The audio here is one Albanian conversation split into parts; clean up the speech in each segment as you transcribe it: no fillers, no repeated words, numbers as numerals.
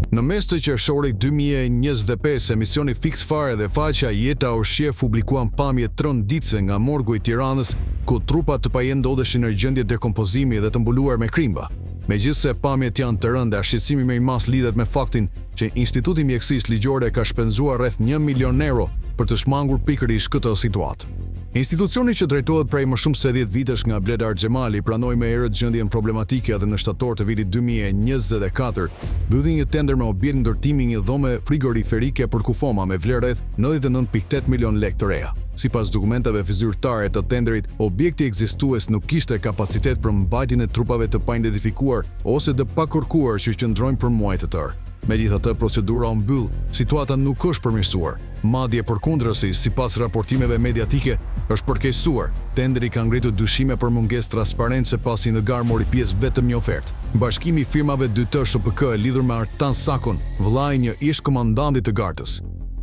Në mes të qershorit 2025, emisioni Fix Fare dhe faqja Jeta Orshie publikuan pamje tronditëse nga morgu i Tiranës, ku trupat të pajen ndodheshin në gjendje dekompozimi dhe të mbuluar me krimba. Megjithse pamjet janë të rënda, shqetësimi më i madh lidhet me faktin që Instituti i Mjekësisë Ligjore ka shpenzuar rreth 1 milion euro për të shmangur pikërisht këtë situatë. Institucioni që drejtohet prej më shumë se 10 vitesh nga Bledar Xhemali pranoi me erët gjendjen problematike dhe në shtator të vitit 2024 mbylli një tender me objekt ndërtimi një dhome frigoriferike për Kufoma me vlerë rreth 99.8 milion lekë të reja. Sipas dokumentave zyrtare të tenderit, objekti ekzistues nuk kishte kapacitet për mbajtjen e trupave të paidentifikuar ose të pakërkuar që qëndrojnë për muaj të tërë. Megjithatë, procedura u mbyll, situata nuk është përmirësuar. Madje përkundrazi, sipas raportimeve mediatike, është përkeqësuar. Tenderi ka ngritur dyshime për mungesë transparencë pasi në garë mori pjesë vetëm një ofertë. Bashkimi i firmave 2T SHPK e lidhur me Artan Sakon, vëllai një ish komandantit të gartës,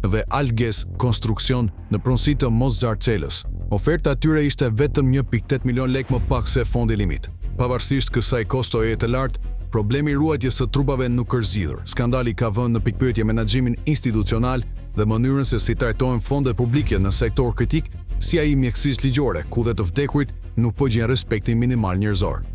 dhe Alges Konstruksion në pronësi të Mozarcelës. Oferta e tyre ishte vetëm 1.8 milion lekë më pak se fondi limit. Pavarësisht kësaj kostoje të lartë, problemi i ruajtjes së trupave nuk është zgjidhur. Skandali ka vënë në pikpyetje menaxhimin institucional dhe mënyrën se si trajtohen fondet publike në sektor kritik, si ai i mjekësisë ligjore, ku dhe të vdekurit nuk po gjen respektin minimal njerëzor.